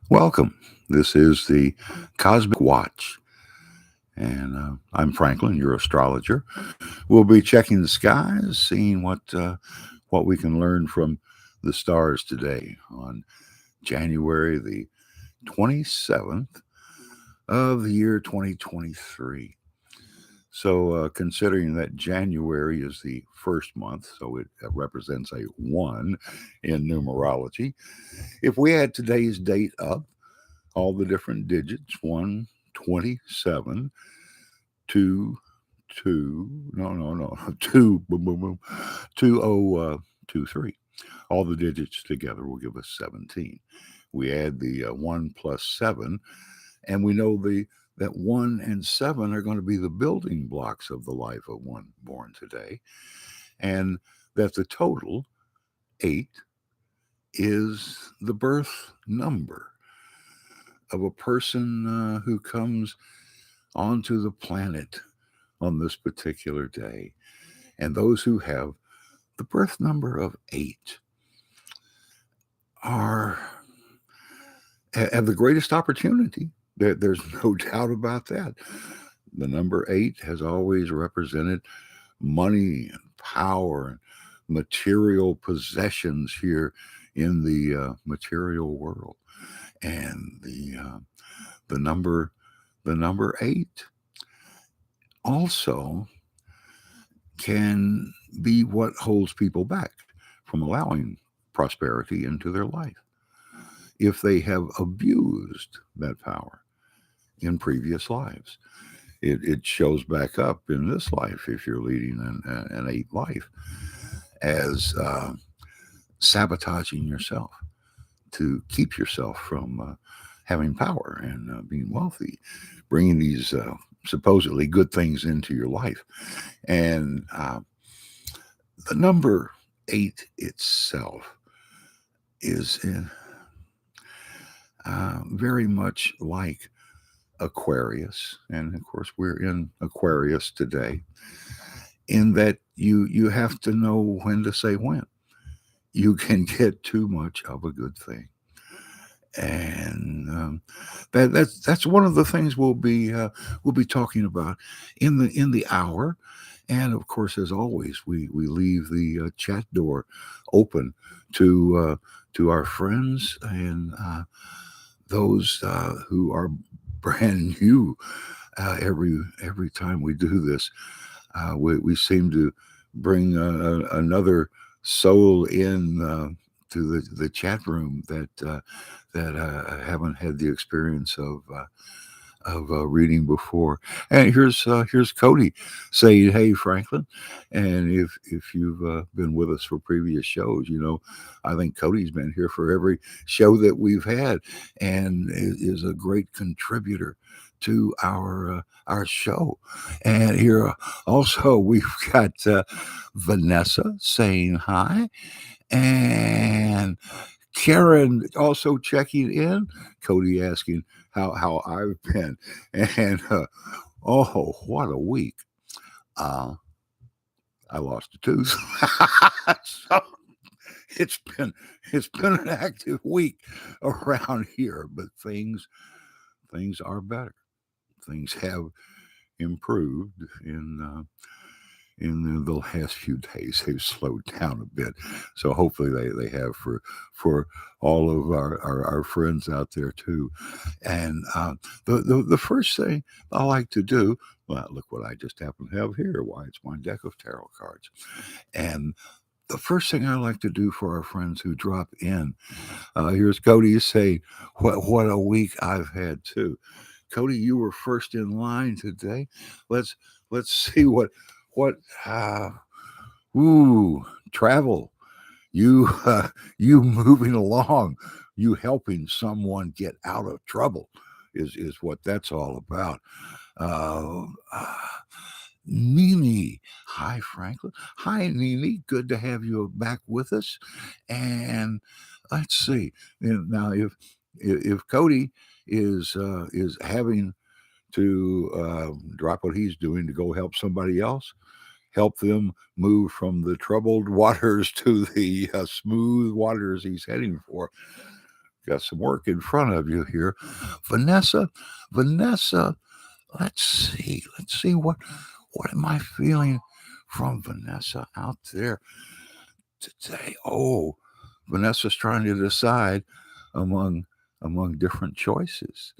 Welcome. This is the Cosmic Watch, and I'm Franklin, your astrologer. We'll be checking the skies, seeing what we can learn from the stars today on January the 27th of the year 2023. So, considering that January is the first month, so it represents a one in numerology. If we add today's date up, all the different digits 1, 27, 2, 2, no, 2, boom, boom, boom, 2023. All the digits together will give us 17. We add the 1 plus 7, and we know that 1 and 7 are going to be the building blocks of the life of one born today, and that the total 8 is the birth number of a person who comes onto the planet on this particular day. And those who have the birth number of 8 are have the greatest opportunity. There's no doubt about that. The number 8 has always represented money and power and material possessions here in the material world. And the number 8 also can be what holds people back from allowing prosperity into their life if they have abused that power in previous lives. It shows back up in this life if you're leading an 8 life as sabotaging yourself to keep yourself from having power and being wealthy, bringing these supposedly good things into your life. And the number 8 itself is very much like Aquarius. And of course, we're in Aquarius today, in that you have to know when to say when. You can get too much of a good thing. And that's one of the things we'll be talking about in the hour. And of course, as always, we leave the chat door open to our friends and those who are brand new. Every time we do this, we seem to bring another soul in to the chat room that haven't had the experience of reading before. And here's Cody saying, "Hey, Franklin," and if you've been with us for previous shows, I think Cody's been here for every show that we've had, and is a great contributor to our show. And here also we've got Vanessa saying hi, and Karen also checking in. Cody asking how I've been, and oh, what a week! I lost a tooth, so it's been an active week around here, but things are better. Things have improved in the last few days. They've slowed down a bit, so hopefully they have for all of our friends out there too. And the first thing I like to do, well, look what I just happen to have here. Why, it's my deck of tarot cards. And the first thing I like to do for our friends who drop in, here's Cody saying, what a week I've had too. Cody, you were first in line today. Let's see what travel, you moving along, you helping someone get out of trouble is what that's all about. Nini, hi Franklin, hi Nini, good to have you back with us. And let's see now, if Cody is having to drop what he's doing to go help somebody else, help them move from the troubled waters to the smooth waters he's heading for. got some work in front of you here. Vanessa, let's see what am I feeling from Vanessa out there today? Oh, Vanessa's trying to decide among different choices.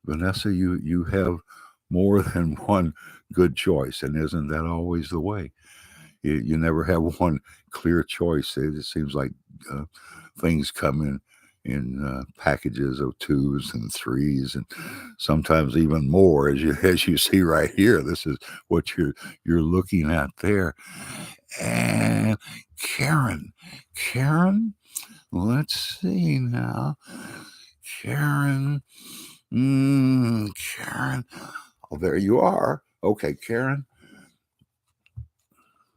Vanessa, you have more than one good choice, and isn't that always the way? You never have one clear choice. It seems like things come in packages of 2s and 3s, and sometimes even more. As you see right here, this is what you're looking at there. And Karen, let's see now. Karen, Karen. Oh, there you are. Okay, Karen.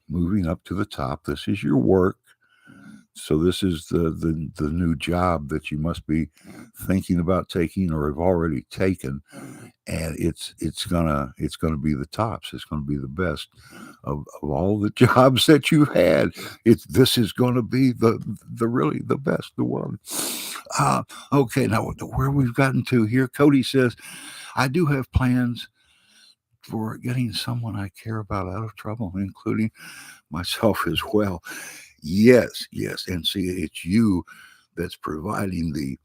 Moving up to the top. This is your work. So this is the new job that you must be thinking about taking or have already taken, and it's gonna be the tops. It's gonna be the best of all the jobs that you've had. This is gonna be the really the best, the one. Okay, now where we've gotten to here, Cody says, I do have plans for getting someone I care about out of trouble, including myself as well. Yes, and see, it's you that's providing the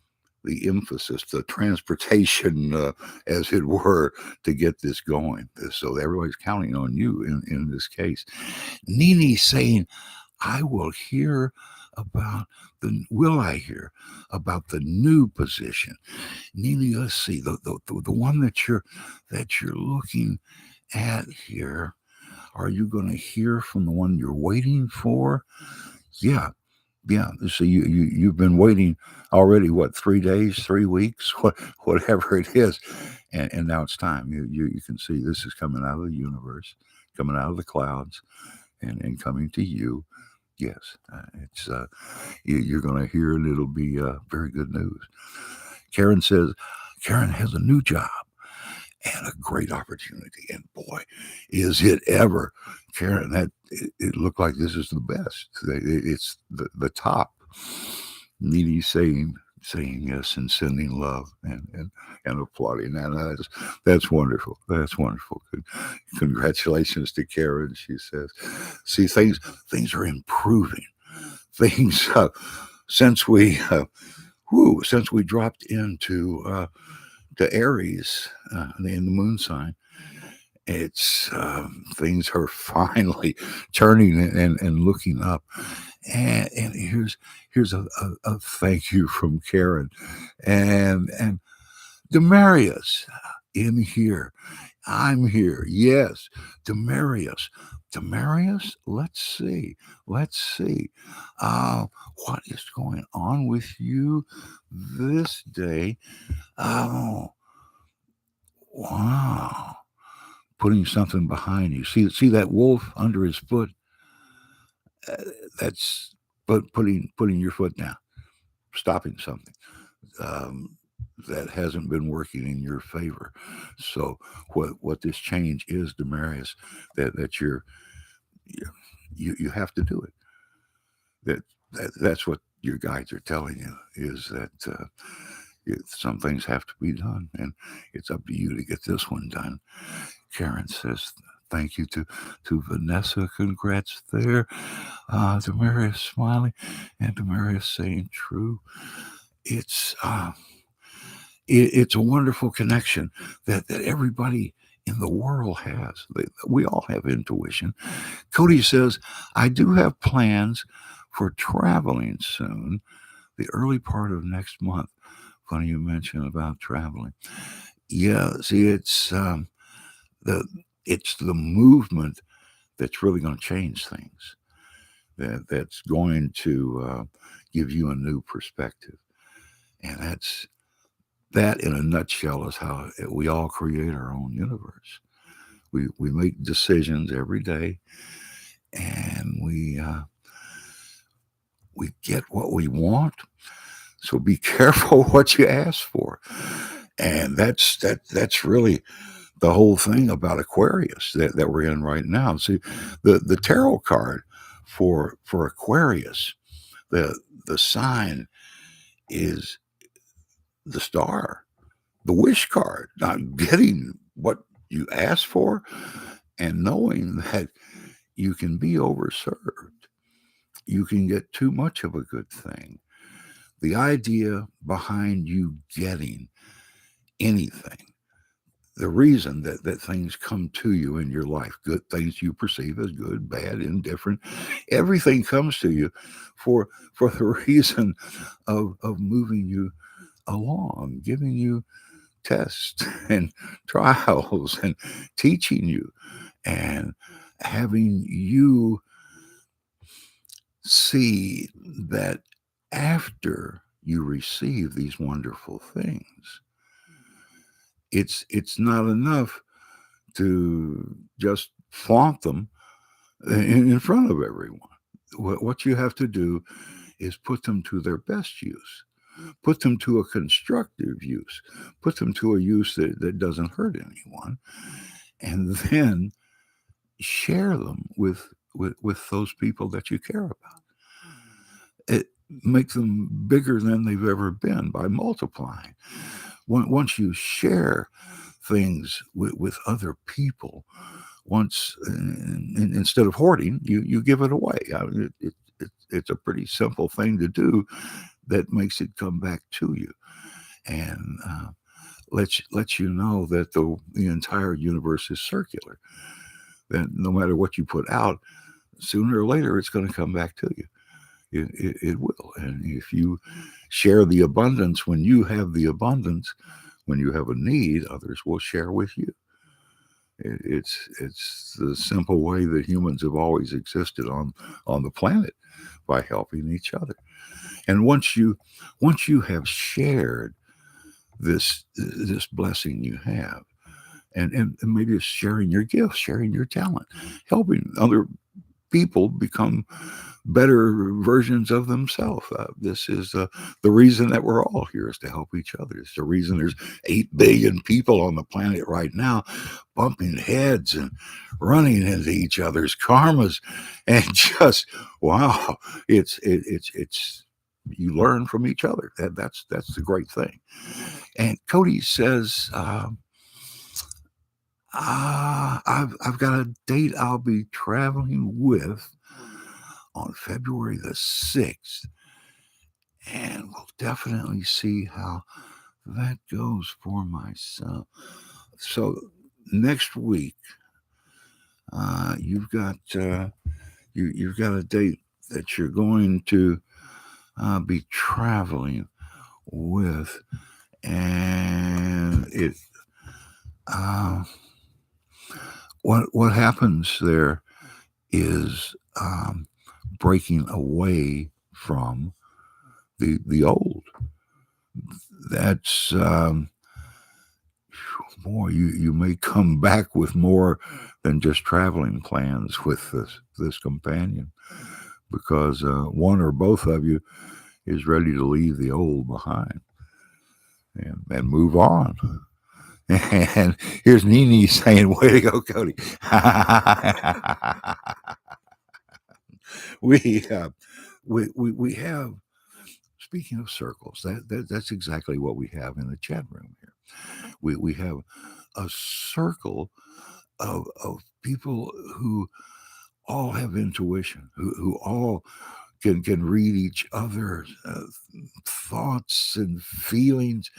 emphasis, the transportation, as it were, to get this going. So everybody's counting on you in this case. Nini saying, I will hear about will I hear about the new position? Nini, let's see, the one that you're looking at here. Are you going to hear from the one you're waiting for? Yeah. So you've been waiting already. What, 3 days, 3 weeks, whatever it is, and now it's time. You can see this is coming out of the universe, coming out of the clouds, and coming to you. Yes, it's you're going to hear, and it'll be very good news. Karen says, Karen has a new job and a great opportunity, and boy, is it ever, Karen. That it looked like this is the best. It's the top. Nini saying yes and sending love and applauding. And that's wonderful. That's wonderful. Congratulations to Karen. She says, see, things are improving. Things since we dropped into to Aries in the moon sign, it's things are finally turning and looking up. And here's a thank you from Karen and Demarius in here. I'm here. Yes, Demarius. Let's see. What is going on with you this day? Oh, wow. Putting something behind you. See that wolf under his foot? That's putting your foot down, stopping something that hasn't been working in your favor. So what this change is, Demarius, that you have to do it. That's what your guides are telling you, is that some things have to be done, and it's up to you to get this one done. Karen says, thank you to Vanessa. Congrats there. Demarius smiling, and Demarius saying true. It's a wonderful connection that everybody in the world has. We all have intuition. Cody says, I do have plans for traveling soon, the early part of next month. Funny you mention about traveling. Yeah, see, it's the movement that's really going to change things. That's going to give you a new perspective, and that in a nutshell is how we all create our own universe. We make decisions every day, and we get what we want. So be careful what you ask for, and that's really the whole thing about Aquarius that we're in right now. See, the tarot card for Aquarius, the sign is the star, the wish card, not getting what you asked for, and knowing that you can be overserved. You can get too much of a good thing. The idea behind you getting anything, the reason that things come to you in your life, good things you perceive as good, bad, indifferent, everything comes to you for the reason of moving you along, giving you tests and trials and teaching you and having you see that after you receive these wonderful things, it's not enough to just flaunt them in front of everyone. What you have to do is put them to their best use, put them to a constructive use, put them to a use that doesn't hurt anyone, and then share them with those people that you care about. It makes them bigger than they've ever been by multiplying. Once you share things with other people, once instead of hoarding, you give it away. It's a pretty simple thing to do that makes it come back to you, and lets you know that the entire universe is circular. That no matter what you put out, sooner or later it's going to come back to you. It will. And if you share the abundance, when you have the abundance, when you have a need, others will share with you. It's the simple way that humans have always existed on the planet, by helping each other. And once you have shared this blessing you have, and maybe it's sharing your gifts, sharing your talent, helping other people become better versions of themselves. This is the reason that we're all here, is to help each other. It's the reason there's 8 billion people on the planet right now bumping heads and running into each other's karmas, and just wow, it's you learn from each other. That's the great thing. And Cody says, I've got a date I'll be traveling with on February the 6th, and we'll definitely see how that goes for myself. So next week, you've got you've got a date that you're going to be traveling with, and it what happens there is breaking away from the old. That's boy, you may come back with more than just traveling plans with this companion, because one or both of you is ready to leave the old behind and move on. And here's Nene saying, "Way to go, Cody." we have, speaking of circles, that's exactly what we have in the chat room here. We have a circle of people who all have intuition, who all can read each other's thoughts and feelings,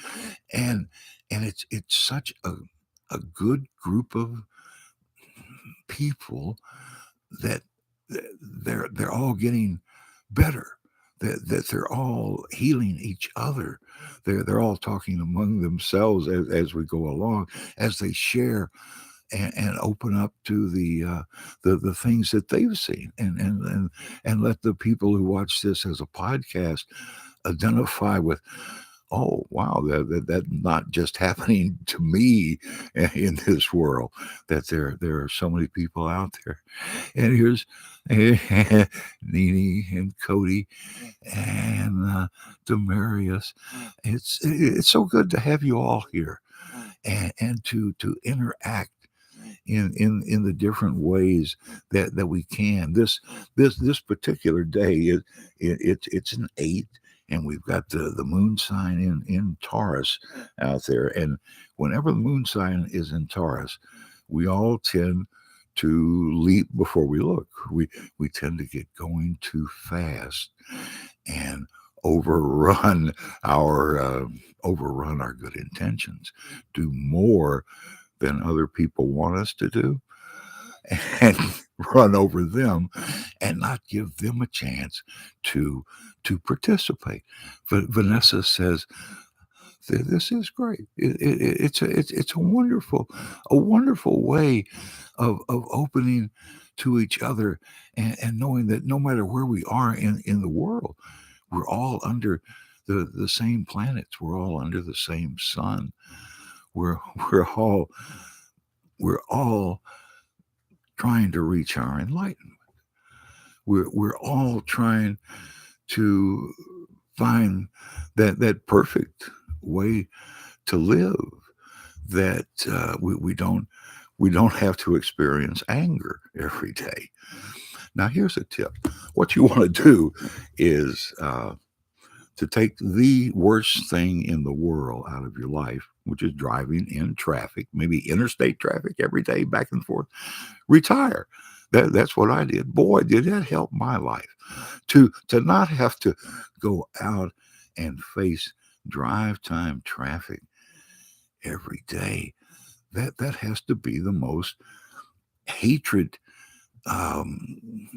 and it's such a good group of people that they're all getting better, that they're all healing each other. They're all talking among themselves as we go along, as they share and open up to the things that they've seen, and let the people who watch this as a podcast identify with, oh wow, that not just happening to me in this world, that there are so many people out there. And here's Nene and Cody and Demarius. It's so good to have you all here, and to interact in the different ways that we can. This particular day, it's an 8, and we've got the moon sign in Taurus out there. And whenever the moon sign is in Taurus, we all tend to leap before we look. We tend to get going too fast and overrun our good intentions, do more than other people want us to do, and run over them and not give them a chance to participate. But Vanessa says this is great. It's a wonderful way of opening to each other, and knowing that no matter where we are in the world, we're all under the same planets. We're all under the same sun. We're all trying to reach our enlightenment. We're all trying to find that perfect way to live, that we don't have to experience anger every day. Now, here's a tip. What you want to do is to take the worst thing in the world out of your life, which is driving in traffic, maybe interstate traffic every day, back and forth. Retire. That's what I did. Boy, did that help my life. To not have to go out and face drive time traffic every day. That has to be the most hatred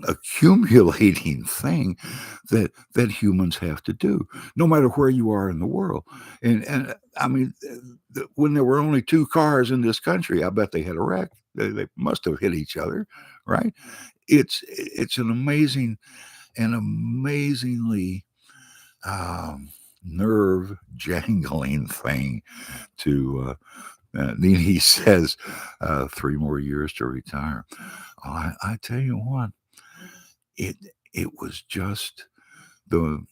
accumulating thing that humans have to do, no matter where you are in the world. And I mean, when there were only 2 cars in this country, I bet they had a wreck. They must have hit each other, right? It's an amazingly nerve jangling thing to. Nini says 3 more years to retire. I tell you what, it was just the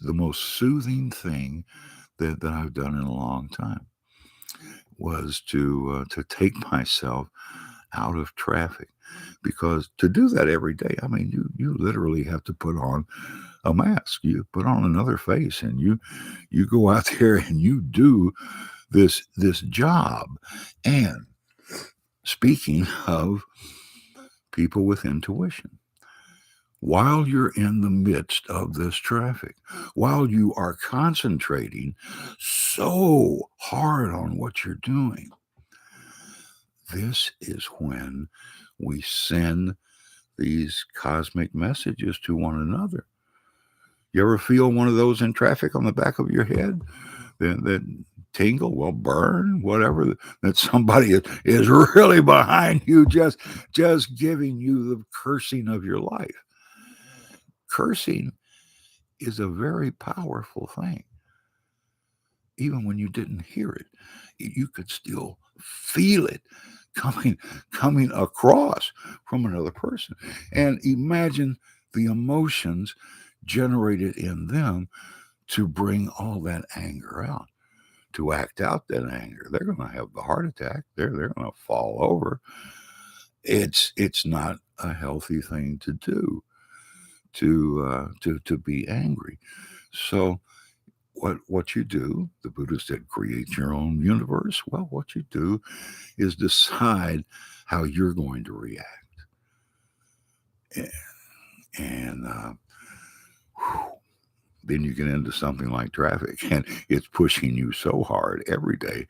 most soothing thing that I've done in a long time, was to take myself out of traffic, because to do that every day, I mean, you literally have to put on a mask, you put on another face, and you go out there and you do this job. And speaking of people with intuition, while you're in the midst of this traffic, while you are concentrating so hard on what you're doing, this is when we send these cosmic messages to one another. You ever feel one of those in traffic on the back of your head? That tingle, well, burn, whatever, that somebody is really behind you, just giving you the cursing of your life. Cursing is a very powerful thing. Even when you didn't hear it, you could still feel it coming across from another person. And imagine the emotions generated in them to bring all that anger out, to act out that anger. They're going to have the heart attack. They're going to fall over. It's not a healthy thing to do, to be angry. So what you do, the Buddha said, create your own universe. Well, what you do is decide how you're going to react. And then you get into something like traffic, and it's pushing you so hard every day,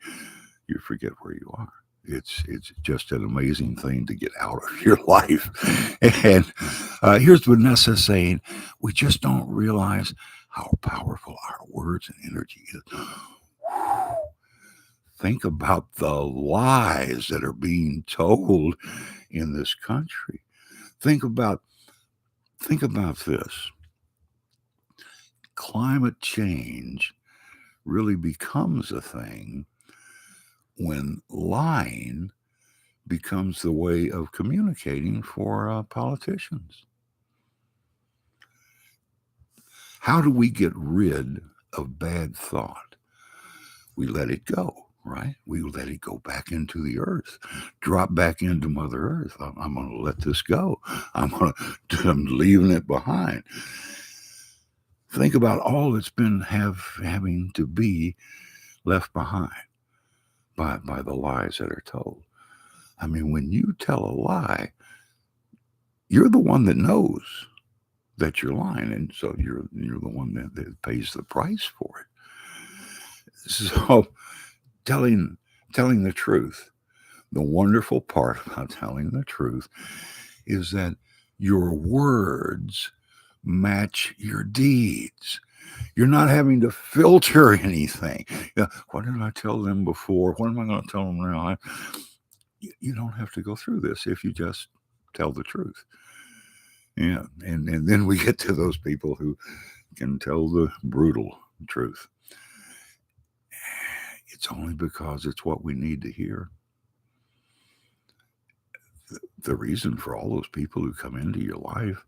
you forget where you are. It's just an amazing thing to get out of your life. And here's Vanessa saying, we just don't realize how powerful our words and energy is. Think about the lies that are being told in this country. Think about this. Climate change really becomes a thing when lying becomes the way of communicating for politicians. How do we get rid of bad thought? We let it go, right? We let it go back into the earth, drop back into Mother Earth. I'm going to let this go. I'm leaving it behind. think about all that's been having to be left behind by the lies that are told. I mean, when you tell a lie, you're the one that knows that you're lying, and so you're the one that pays the price for it. So telling the truth, the wonderful part about telling the truth is that your words match your deeds. You're not having to filter anything. Yeah, why didn't I tell them before? What am I going to tell them now? You don't have to go through this if you just tell the truth. Yeah, and then we get to those people who can tell the brutal truth. It's only because it's what we need to hear. The reason for all those people who come into your life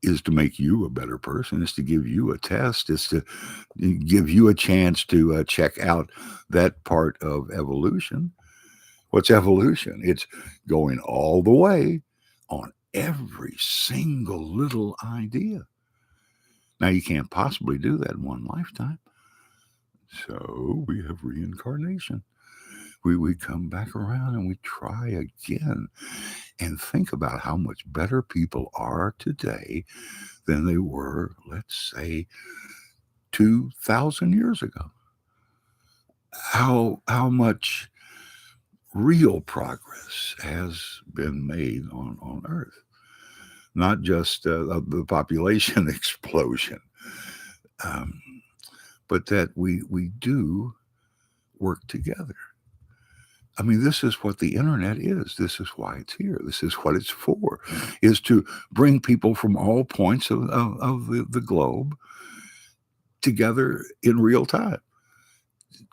is to make you a better person, is to give you a test, is to give you a chance to check out that part of evolution. What's evolution? It's going all the way on every single little idea. Now, you can't possibly do that in one lifetime. So we have reincarnation. We come back around and we try again, and think about how much better people are today than they were, let's say, 2,000 years ago. How much real progress has been made on Earth, not just the population explosion, but that we do work together. I mean, this is what the internet is. This is why it's here. This is what it's for, is to bring people from all points of the globe together in real time,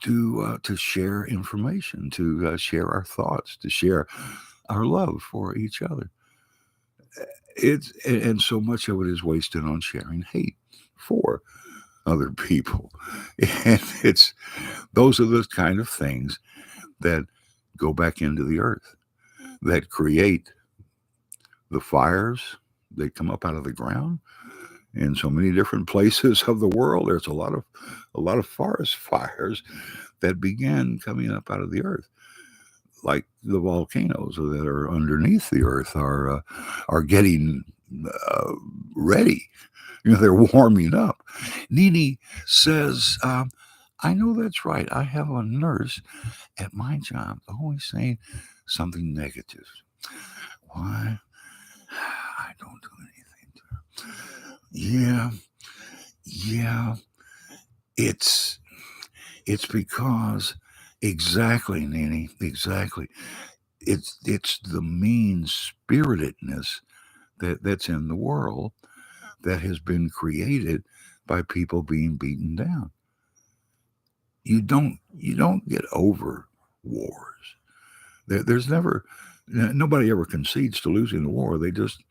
to share information, to share our thoughts, to share our love for each other. And so much of it is wasted on sharing hate for other people. And those are the kind of things that go back into the earth, that create the fires that come up out of the ground in so many different places of the world. There's a lot of forest fires that began coming up out of the earth, like the volcanoes that are underneath the earth are getting ready. They're warming up. Nini says, I know that's right. I have a nurse at my job always saying something negative. Why? I don't do anything to her. Yeah. It's because, exactly, Nini, exactly. It's the mean-spiritedness that's in the world that has been created by people being beaten down. You don't get over wars. There's never, nobody ever concedes to losing the war. They just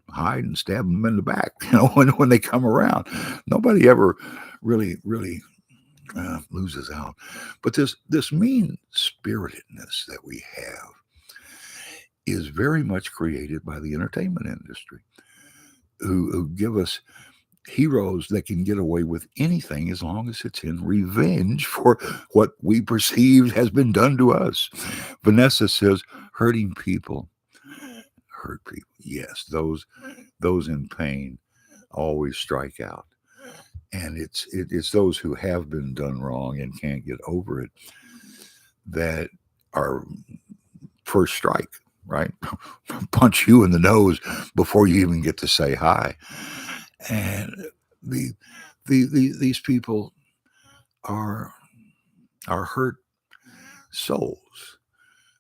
hide and stab them in the back. When they come around, nobody ever really loses out. But this mean spiritedness that we have is very much created by the entertainment industry, who give us heroes that can get away with anything as long as it's in revenge for what we perceived has been done to us. Vanessa says, hurting people hurt people. Yes, those in pain always strike out. And it's those who have been done wrong and can't get over it that are first strike, right? Punch you in the nose before you even get to say hi. And these people are hurt souls.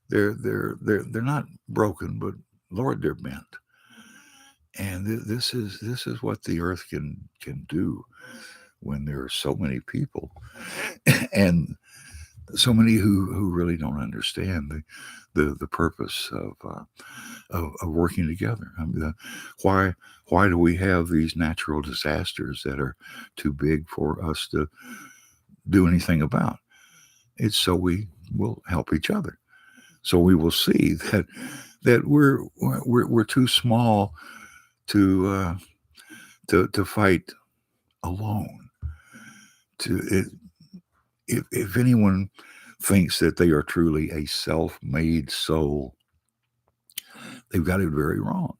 They're not broken, but Lord, they're bent. And this is what the earth can do when there are so many people and so many who really don't understand the purpose of working together. I mean, why do we have these natural disasters that are too big for us to do anything about? It's so we will help each other. So we will see that we're too small to fight alone. To it, if anyone thinks that they are truly a self-made soul, they've got it very wrong.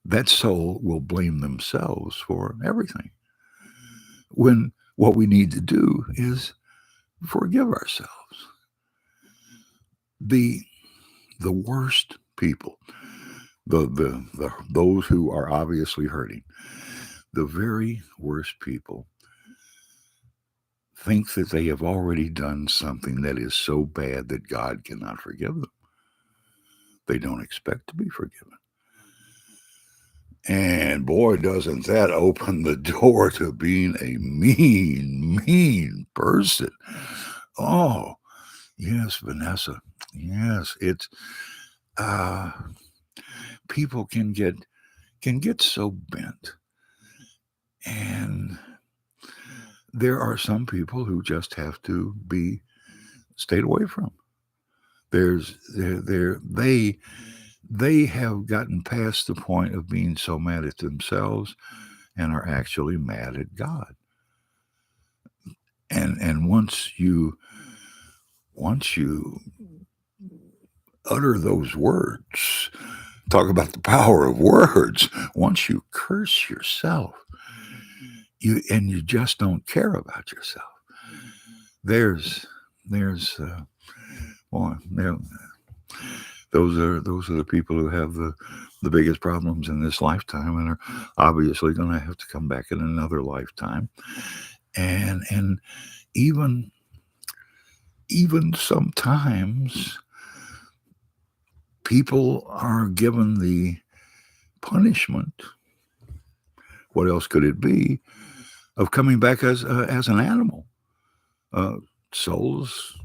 That soul will blame themselves for everything, when what we need to do is forgive ourselves. The worst people, those who are obviously hurting, the very worst people think that they have already done something that is so bad that God cannot forgive them. They don't expect to be forgiven. And boy, doesn't that open the door to being a mean person. Oh, yes, Vanessa. Yes, it's people can get so bent. And there are some people who just have to be stayed away from. They have gotten past the point of being so mad at themselves and are actually mad at God. And once you utter those words, talk about the power of words, once you curse yourself, you just don't care about yourself. Those are the people who have the biggest problems in this lifetime and are obviously going to have to come back in another lifetime. And even sometimes people are given the punishment, what else could it be, of coming back as an animal. Souls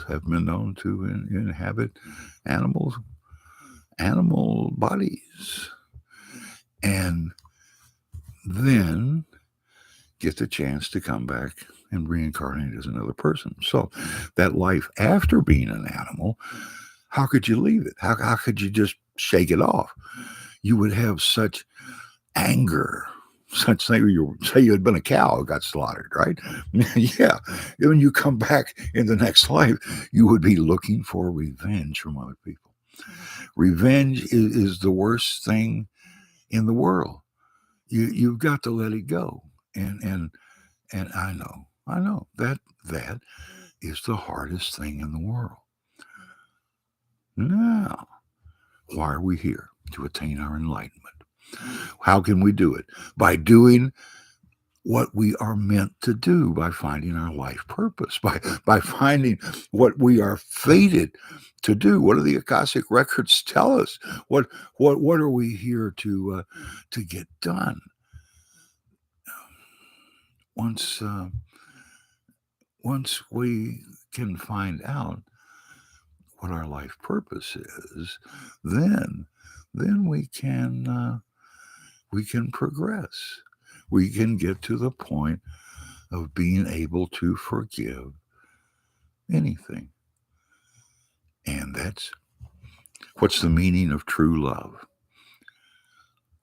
have been known to inhabit animal bodies, and then get the chance to come back and reincarnate as another person. So that life after being an animal, how could you leave it? How could you just shake it off? You would have such anger. Such thing, say you had been a cow who got slaughtered, right? Yeah. When you come back in the next life, you would be looking for revenge from other people. Revenge is the worst thing in the world. You've got to let it go. And I know that is the hardest thing in the world. Now, why are we here? To attain our enlightenment. How can we do it? By doing what we are meant to do, by finding our life purpose, by finding what we are fated to do. What do the Akashic records tell us? What are we here to get done? Once we can find out what our life purpose is, then we can progress. We can get to the point of being able to forgive anything. And what's the meaning of true love?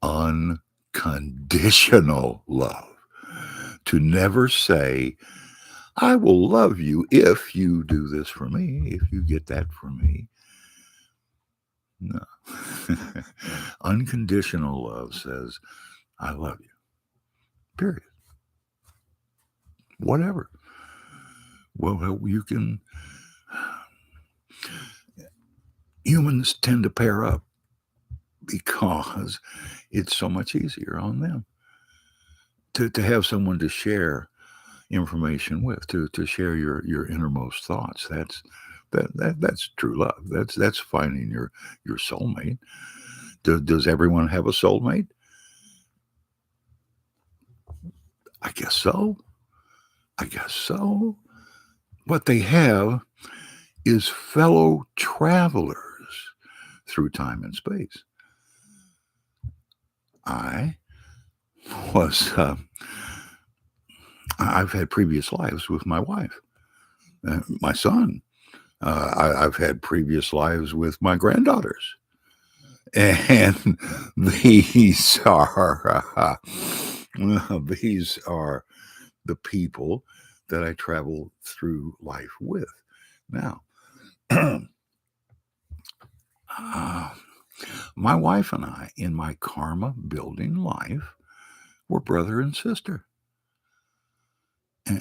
Unconditional love. To never say, I will love you if you do this for me, if you get that for me. No. Unconditional love says, I love you. Period. Whatever. Well, you can. Humans tend to pair up because it's so much easier on them to have someone to share information with, to share your innermost thoughts. That's true love. That's finding your soulmate. Does everyone have a soulmate? I guess so. What they have is fellow travelers through time and space. I've had previous lives with my wife, my son. I've had previous lives with my granddaughters. And these are these are the people that I travel through life with. Now, uh, my wife and I, in my karma building life, were brother and sister,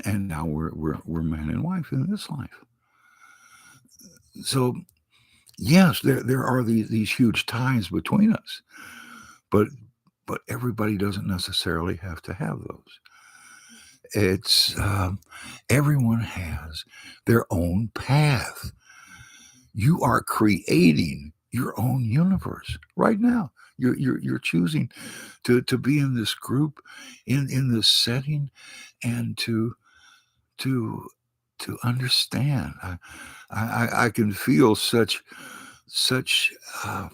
and now we're man and wife in this life. So yes, there are these huge ties between us, but everybody doesn't necessarily have to have those. It's everyone has their own path. You are creating your own universe right now. You're choosing to be in this group, in this setting, and to to understand. I can feel such a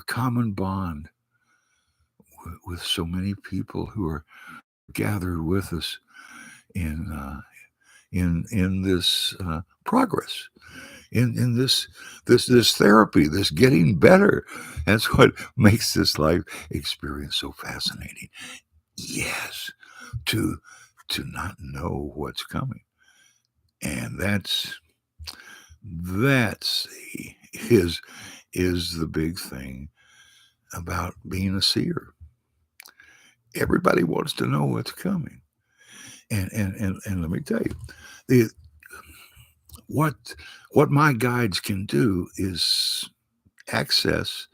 common bond with so many people who are gathered with us in in this progress, in this therapy, this getting better. That's what makes this life experience so fascinating. Yes, to not know what's coming, and that's is the big thing about being a seer. Everybody wants to know what's coming, and let me tell you, the what my guides can do is access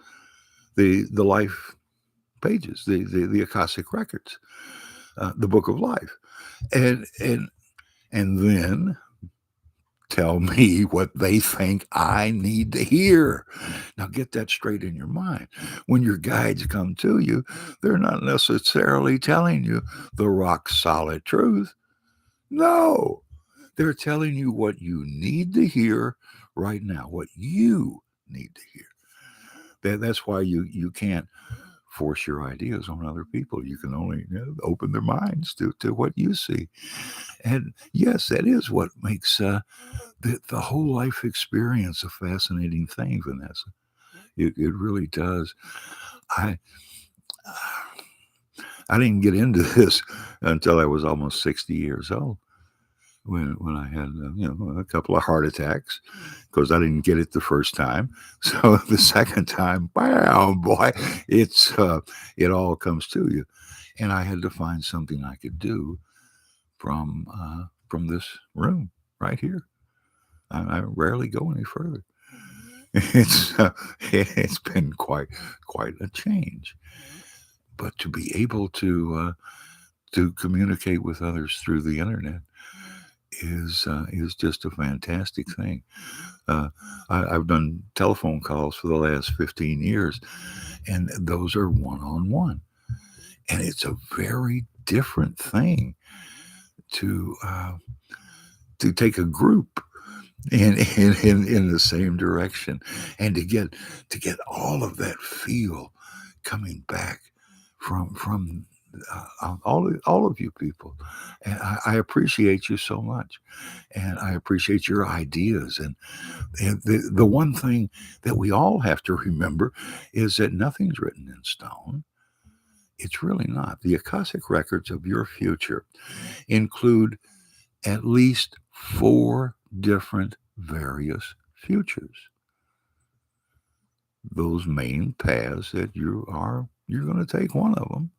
the life pages, the Akashic records, the book of life, and then tell me what they think I need to hear. Now get that straight in your mind. When your guides come to you, they're not necessarily telling you the rock solid truth. No, they're telling you what you need to hear right now, what you need to hear. That's why you can't force your ideas on other people. You can only open their minds to what you see. And yes, that is what makes the whole life experience a fascinating thing, Vanessa. It really does. I I didn't get into this until I was almost 60 years old. When I had a couple of heart attacks because I didn't get it the first time, so the second time, bam, boy, it all comes to you, and I had to find something I could do from this room right here. I rarely go any further. It's been quite a change, but to be able to communicate with others through the internet is just a fantastic thing. Uh, I've done telephone calls for the last 15 years, and those are one on one, and it's a very different thing to take a group in the same direction, and to get all of that feel coming back from all of you people. And I appreciate you so much, and I appreciate your ideas. And the one thing that we all have to remember is that nothing's written in stone. It's really not. The Akashic records of your future include at least 4 different various futures. Those main paths that you're going to take one of them,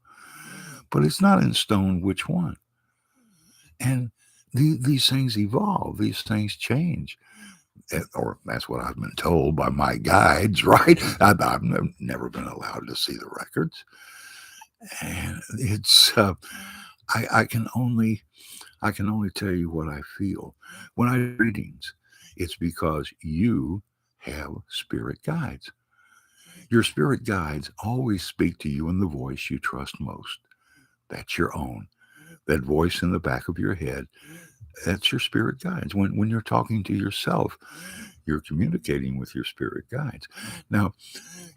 but it's not in stone which one. And these things evolve, these things change. Or that's what I've been told by my guides, right? I've never been allowed to see the records, and it's I can only tell you what I feel when I do readings. It's because you have spirit guides. Your spirit guides always speak to you in the voice you trust most. That's your own. That voice in the back of your head, that's your spirit guides. When you're talking to yourself, you're communicating with your spirit guides. Now,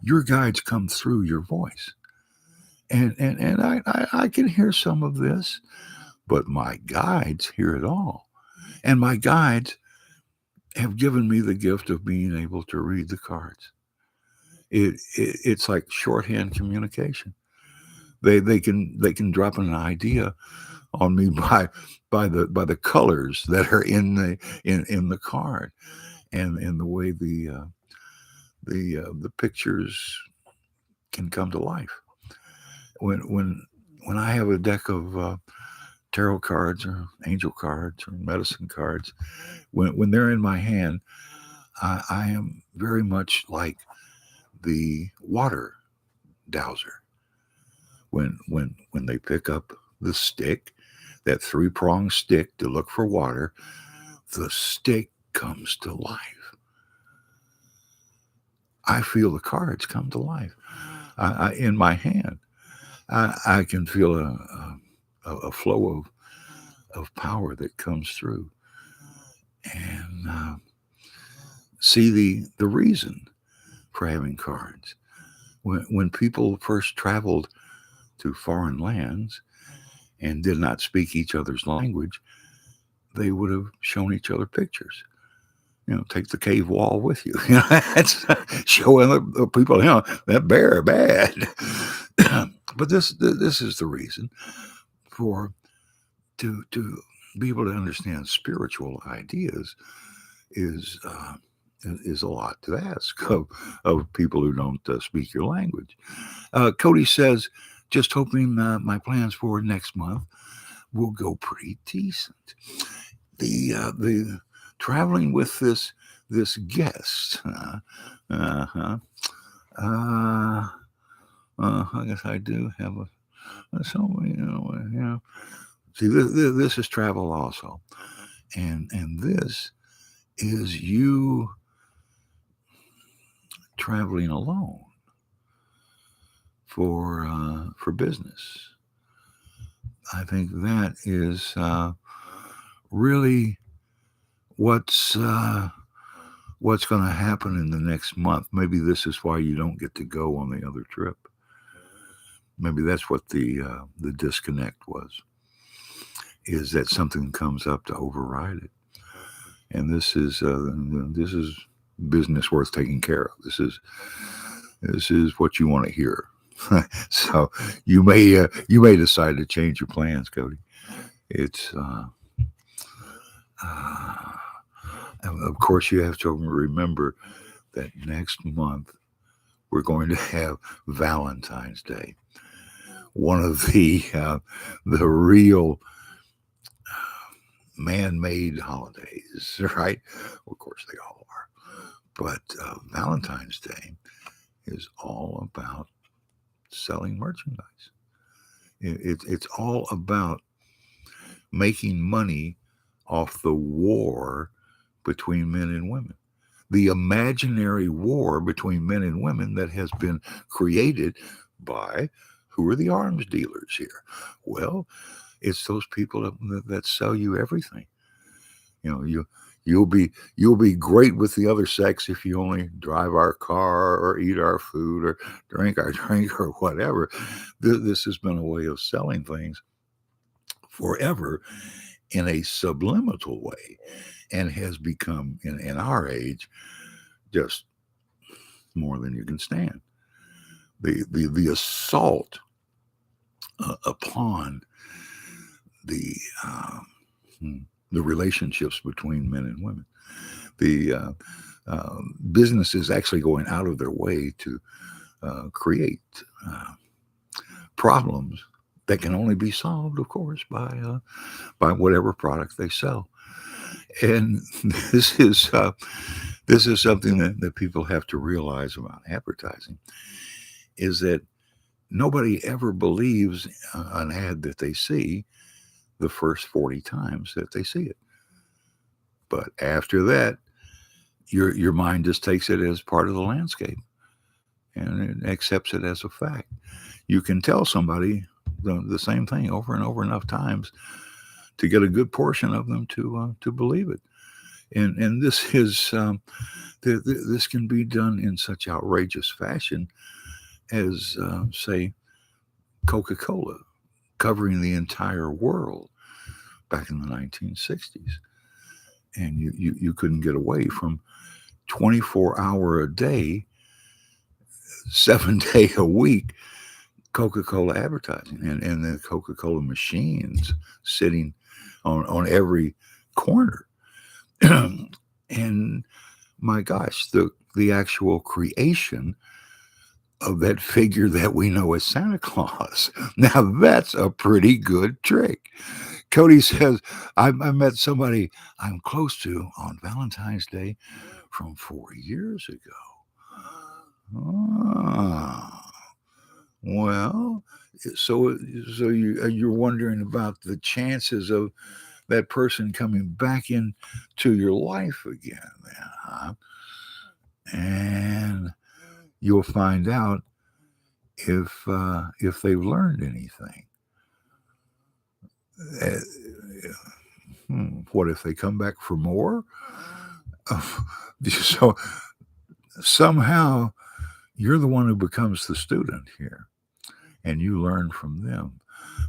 your guides come through your voice. And I can hear some of this, but my guides hear it all. And my guides have given me the gift of being able to read the cards. It's like shorthand communication. They can drop an idea on me by the colors that are in the card, and in the way the pictures can come to life. When I have a deck of tarot cards or angel cards or medicine cards, when they're in my hand, I am very much like the water dowser. When they pick up the stick, that three-pronged stick to look for water, the stick comes to life. I feel the cards come to life. In my hand, I can feel a flow of power that comes through, and see the reason for having cards. When people first traveled to foreign lands and did not speak each other's language, they would have shown each other pictures. Take the cave wall with you. That's showing the people, that bear bad. But this is the reason for to be able to understand spiritual ideas is a lot to ask of people who don't speak your language. Cody says, just hoping my plans for next month will go pretty decent. The traveling with this guest. I guess I do have See, this is travel also, and this is you traveling alone for business. I think that is really what's going to happen in the next month. Maybe this is why you don't get to go on the other trip. Maybe that's what the disconnect was, is that something comes up to override it. And this is business worth taking care of. This is what you want to hear. So you may decide to change your plans, Cody. It's of course you have to remember that next month we're going to have Valentine's Day, one of the real man-made holidays, right? Of course they all are, but Valentine's Day is all about selling merchandise. It's all about making money off the war between men and women, the imaginary war between men and women that has been created by, who are the arms dealers here? Well, it's those people that sell you everything. You'll be great with the other sex if you only drive our car or eat our food or drink our drink or whatever. This has been a way of selling things forever in a subliminal way, and has become in our age just more than you can stand. The assault upon the relationships between men and women. The business is actually going out of their way to create problems that can only be solved, of course, by whatever product they sell. And this is something that people have to realize about advertising, is that nobody ever believes an ad that they see the first 40 times that they see it. But after that, your mind just takes it as part of the landscape and it accepts it as a fact. You can tell somebody the same thing over and over enough times to get a good portion of them to believe it. And this is this can be done in such outrageous fashion as say Coca-Cola covering the entire world back in the 1960s, and you couldn't get away from 24-hour a day 7 day a week Coca-Cola advertising and the Coca-Cola machines sitting on every corner. And my gosh, the actual creation of that figure that we know as Santa Claus. Now that's a pretty good trick. Cody says, I met somebody I'm close to on Valentine's Day from 4 years ago. Ah, well, so you're wondering about the chances of that person coming back into your life again, then, huh? And you'll find out if they've learned anything. Uh, what if they come back for more? So somehow you're the one who becomes the student here, and you learn from them.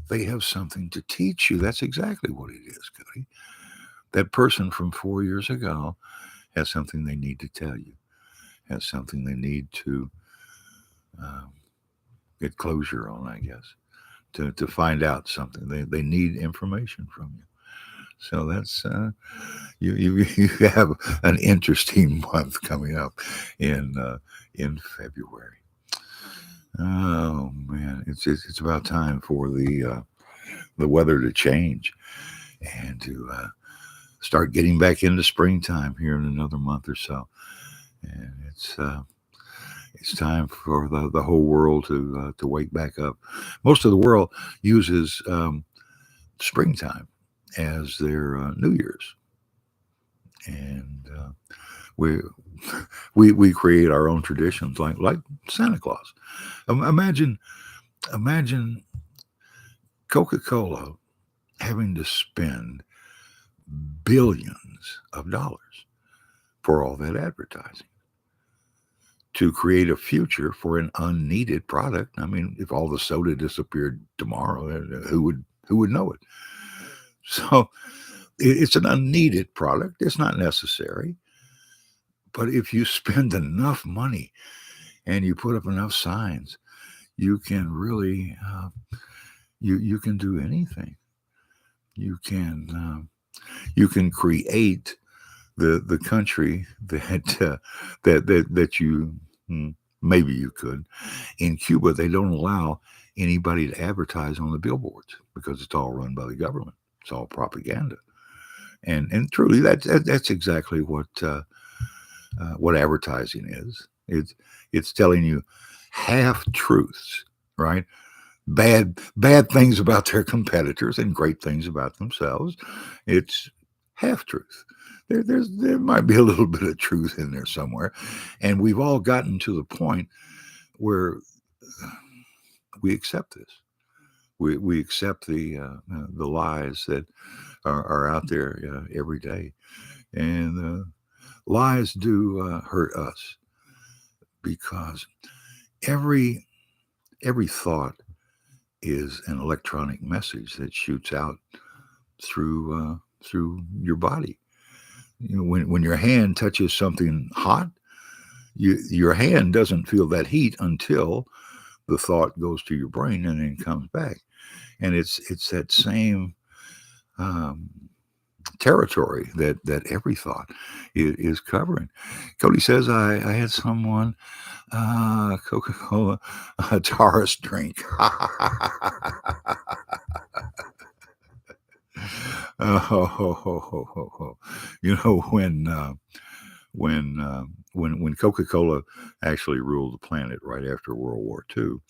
They have something to teach you. That's exactly what it is, Cody. That person from 4 years ago has something they need to tell you, has something they need to um, get closure on, I guess, to find out something. They need information from you. So that's you have an interesting month coming up in February. Oh man, it's about time for the weather to change and to start getting back into springtime here in another month or so. And it's time for the whole world to wake back up. Most of the world uses springtime as their New Year's, and we we create our own traditions like Santa Claus. Imagine Coca-Cola having to spend billions of dollars for all that advertising to create a future for an unneeded product. I mean, if all the soda disappeared tomorrow, who would know it? So it's an unneeded product. It's not necessary. But if you spend enough money and you put up enough signs, you can really you can do anything. You can create the country that you maybe you could. In Cuba, they don't allow anybody to advertise on the billboards because it's all run by the government. It's all propaganda, and truly that's exactly what advertising is. It's telling you half truths, right? Bad things about their competitors and great things about themselves. It's half truth. There might be a little bit of truth in there somewhere, and we've all gotten to the point where we accept this. We accept the lies that are out there every day, and lies do hurt us because every thought is an electronic message that shoots out through your body. You know, when your hand touches something hot, your hand doesn't feel that heat until the thought goes to your brain and then comes back, and it's that same territory that every thought is covering. Cody says, I had someone Coca-Cola Taurus drink. Oh, you know when Coca-Cola actually ruled the planet right after World War II,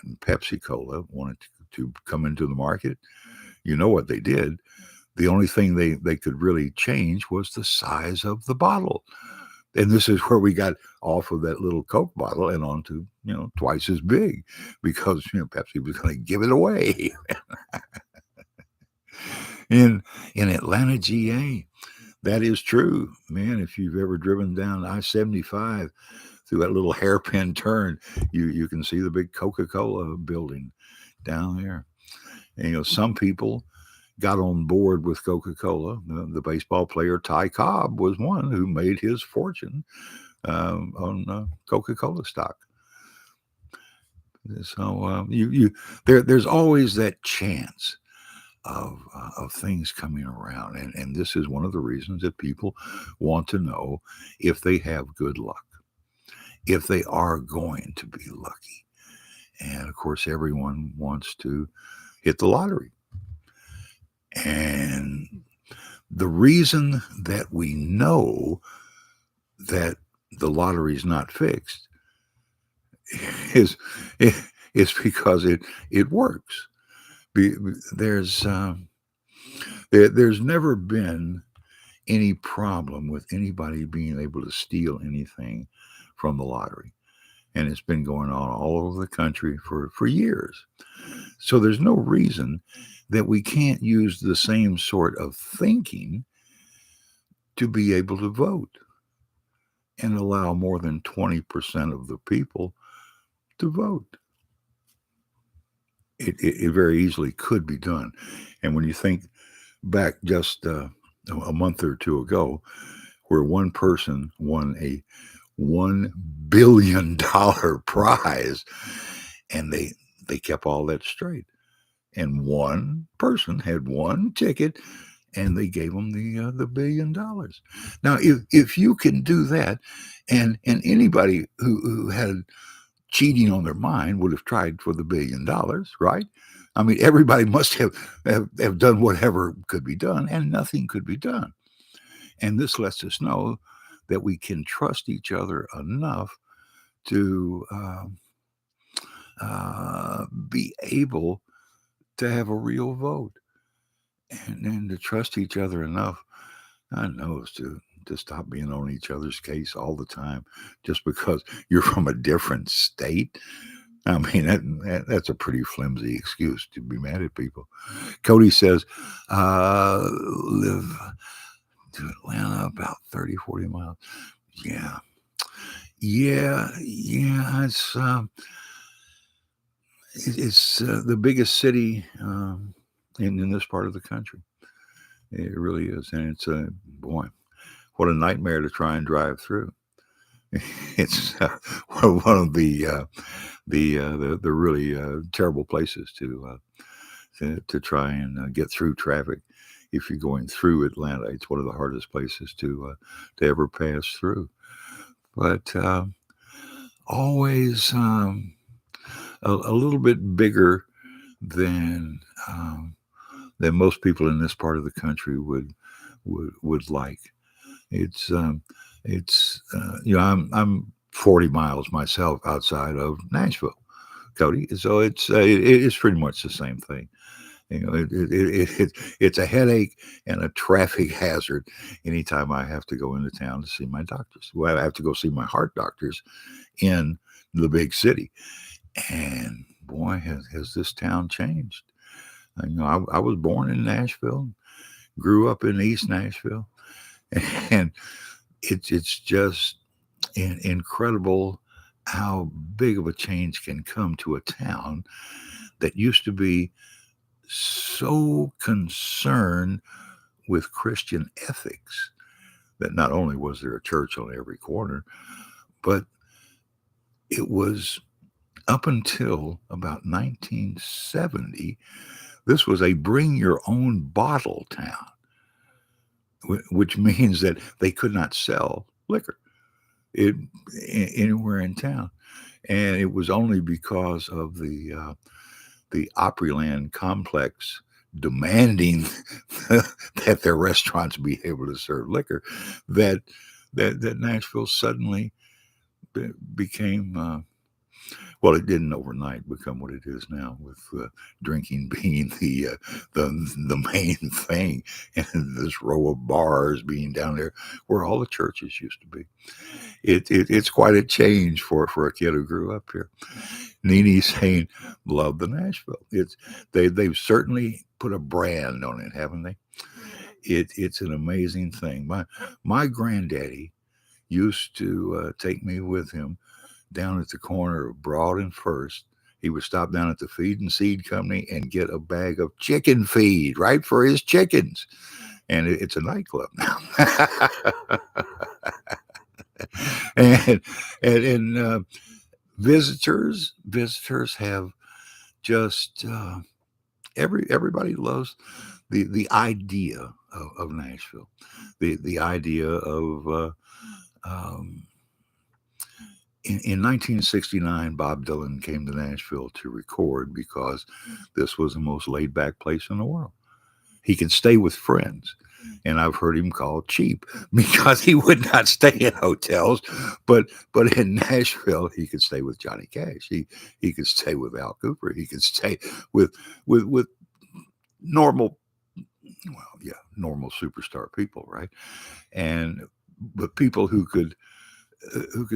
and Pepsi-Cola wanted to come into the market, you know what they did? The only thing they could really change was the size of the bottle. And this is where we got off of that little Coke bottle and onto, twice as big because, Pepsi was going to give it away. in Atlanta, GA, that is true, man. If you've ever driven down I-75 through that little hairpin turn, you can see the big Coca-Cola building down there. And, some people got on board with Coca-Cola. The baseball player Ty Cobb was one who made his fortune on Coca-Cola stock. So there's always that chance of things coming around, and this is one of the reasons that people want to know if they have good luck, if they are going to be lucky. And of course, everyone wants to hit the lottery. And the reason that we know that the lottery is not fixed is is because it works. There's there's never been any problem with anybody being able to steal anything from the lottery, and it's been going on all over the country for years. So there's no reason that we can't use the same sort of thinking to be able to vote and allow more than 20% of the people to vote. It very easily could be done. And when you think back just a month or two ago, where one person won a $1 billion prize, and they kept all that straight. And one person had one ticket, and they gave them the $1 billion. Now, if you can do that, and anybody who had cheating on their mind would have tried for the $1 billion, right? I mean, everybody must have done whatever could be done, and nothing could be done. And this lets us know that we can trust each other enough to be able to have a real vote, and to trust each other enough, I know, to stop being on each other's case all the time just because you're from a different state. I mean, that's a pretty flimsy excuse to be mad at people. Cody says, live to Atlanta about 30, 40 miles. Yeah. It's the biggest city in this part of the country. It really is. And it's boy, what a nightmare to try and drive through. It's one of the really terrible places to try and get through traffic. If you're going through Atlanta, it's one of the hardest places to ever pass through. But always a little bit bigger than most people in this part of the country would like. It's I'm 40 miles myself outside of Nashville, Cody. So it's pretty much the same thing. It's a headache and a traffic hazard anytime I have to go into town to see my doctors. Well, I have to go see my heart doctors in the big city. And boy, has this town changed. I was born in Nashville, grew up in East Nashville, and it's just incredible how big of a change can come to a town that used to be so concerned with Christian ethics that not only was there a church on every corner, but it was up until about 1970, this was a bring your own bottle town, which means that they could not sell liquor anywhere in town. And it was only because of the Opryland complex demanding that their restaurants be able to serve liquor that Nashville suddenly became well, it didn't overnight become what it is now, with drinking being the main thing, and this row of bars being down there where all the churches used to be. It's quite a change for a kid who grew up here. Nene saying, "Love the Nashville." They've certainly put a brand on it, haven't they? It's an amazing thing. My granddaddy used to take me with him down at the corner of Broad and First. He would stop down at the Feed and Seed Company and get a bag of chicken feed, right, for his chickens. And it's a nightclub now. and Visitors have just everybody loves the idea of Nashville, the idea of um, in 1969, Bob Dylan came to Nashville to record because this was the most laid back place in the world. He could stay with friends. And I've heard him called cheap because he would not stay in hotels, but in Nashville he could stay with Johnny Cash. He could stay with Al Cooper. He could stay with normal, well, yeah, normal superstar people, right? And but people who could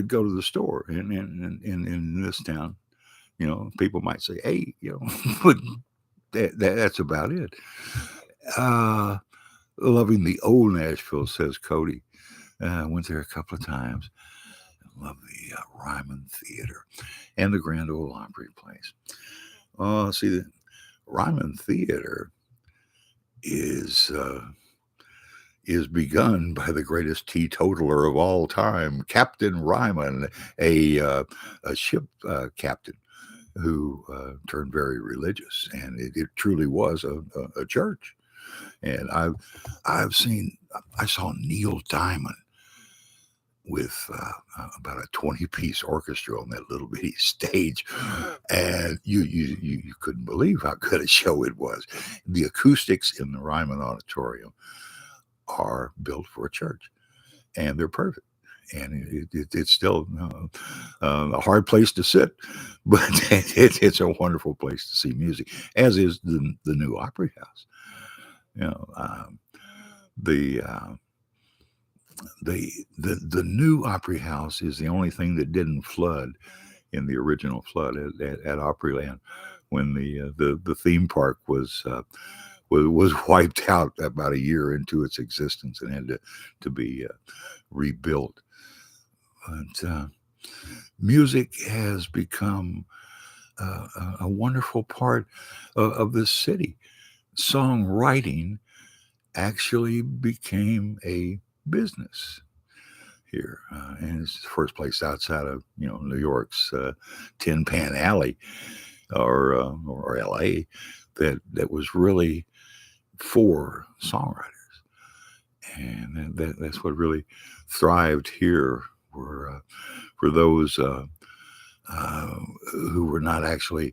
go to the store in this town. You know, people might say, "Hey, you know," but that's about it. Uh, Loving the old Nashville, says Cody. Went there a couple of times. Love the Ryman Theater and the Grand Ole Opry place. Oh, see, the Ryman Theater is begun by the greatest teetotaler of all time, Captain Ryman, a ship captain who turned very religious, and it truly was a church. And I saw Neil Diamond with about a 20-piece orchestra on that little bitty stage, and you couldn't believe how good a show it was. The acoustics in the Ryman Auditorium are built for a church, and they're perfect. And it's still a hard place to sit, but it's a wonderful place to see music, as is the new Opry House. You know, the the new Opry House is the only thing that didn't flood in the original flood at Opryland when the theme park was wiped out about a year into its existence and had to be rebuilt. But music has become a wonderful part of this city. Songwriting actually became a business here, and it's the first place outside of New York's Tin Pan Alley or L.A. that was really for songwriters, and that's what really thrived here. Were for those who were not actually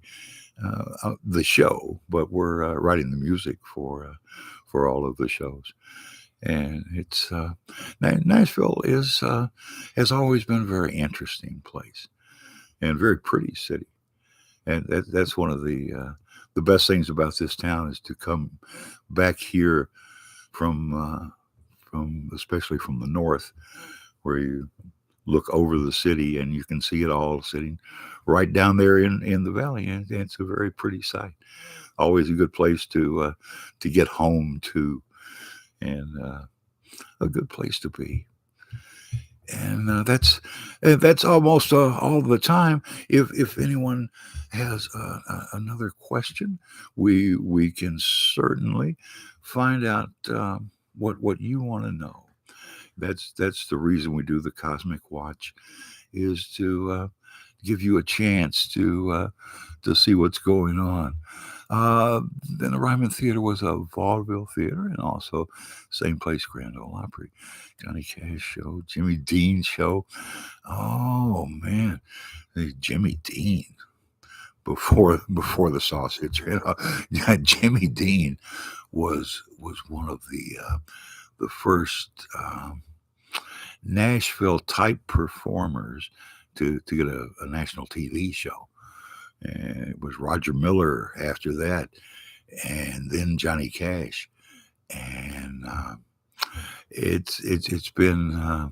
the show, but were writing the music for all of the shows. And it's Nashville has always been a very interesting place and a very pretty city, and that's one of the best things about this town is to come back here from especially from the north, where you look over the city and you can see it all sitting right down there in the valley, and it's a very pretty sight. Always a good place to get home to, and a good place to be. And that's almost all the time. If anyone has another question, we can certainly find out what you want to know. That's the reason we do the Cosmic Watch, is to give you a chance to see what's going on. Then the Ryman Theater was a vaudeville theater, and also same place, Grand Ole Opry, Johnny Cash show, Jimmy Dean show. Oh man, Jimmy Dean before the sausage. Jimmy Dean was one of the first Nashville type performers to get a national TV show. And it was Roger Miller after that, and then Johnny Cash, and it's been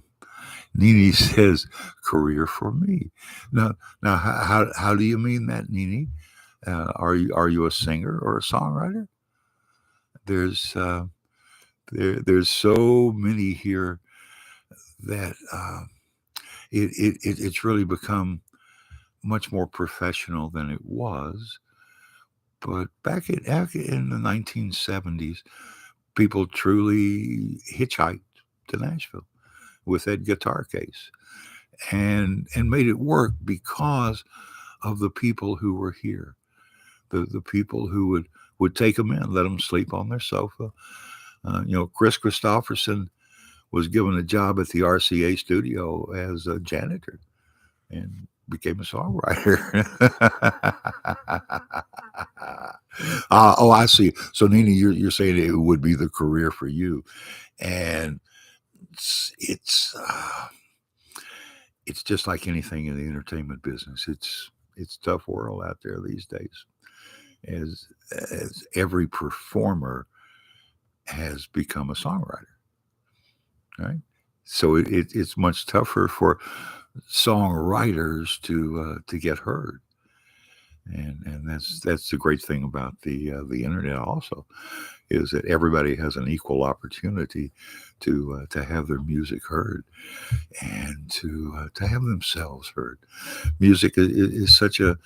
Nene says career for me. Now how do you mean that, Nene? Are you a singer or a songwriter? There's there's so many here that it's really become much more professional than it was. But back in the 1970s, people truly hitchhiked to Nashville with that guitar case. and made it work because of the people who were here, the people who would take them in, let them sleep on their sofa. Chris Christopherson was given a job at the RCA studio as a janitor and became a songwriter. Oh, I see. So, Nina, you're saying it would be the career for you, and it's just like anything in the entertainment business. It's a tough world out there these days, as every performer has become a songwriter, right? So it's much tougher for songwriters to get heard, and that's the great thing about the internet also, is that everybody has an equal opportunity to have their music heard and to have themselves heard. Music is such a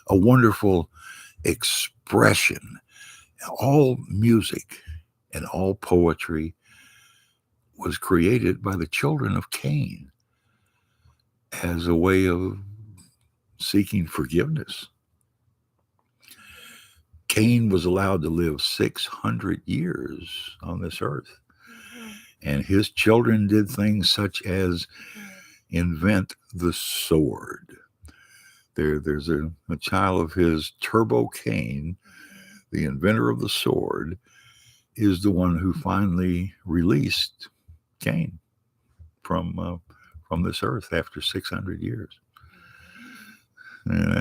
wonderful expression. All music and all poetry was created by the children of Cain as a way of seeking forgiveness. Cain was allowed to live 600 years on this earth, and his children did things such as invent the sword. There's a child of his, Turbo Cain, the inventor of the sword, is the one who finally released Cain from this earth after 600 years. And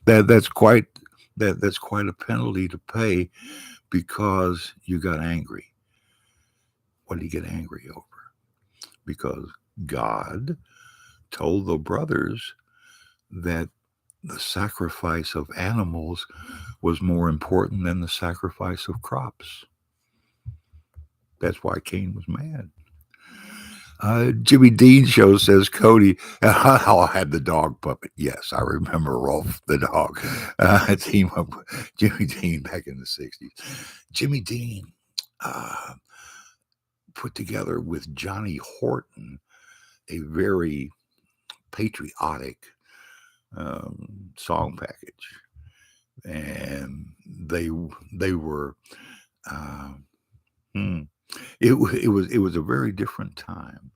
that's quite a penalty to pay, because you got angry. What did he get angry over? Because God told the brothers that the sacrifice of animals was more important than the sacrifice of crops. That's why Cain was mad. Jimmy Dean Show says, Cody, I had the dog puppet. Yes, I remember Rolf the dog. Team up with Jimmy Dean back in the 60s. Jimmy Dean put together with Johnny Horton a very patriotic song package, and they were it was a very different time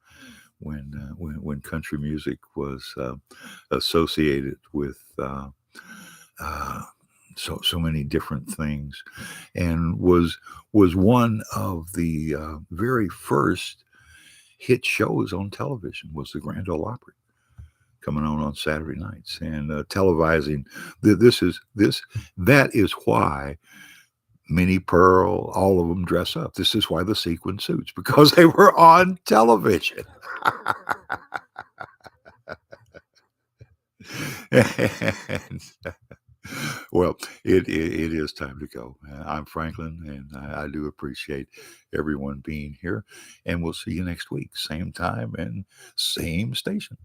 when country music was associated with so many different things, and was one of the very first hit shows on television. Was the Grand Ole Opry, coming on Saturday nights and televising. That is why Minnie Pearl, all of them dress up. This is why the sequin suits, because they were on television. And, well, it is time to go. I'm Franklin, and I do appreciate everyone being here. And we'll see you next week, same time and same station.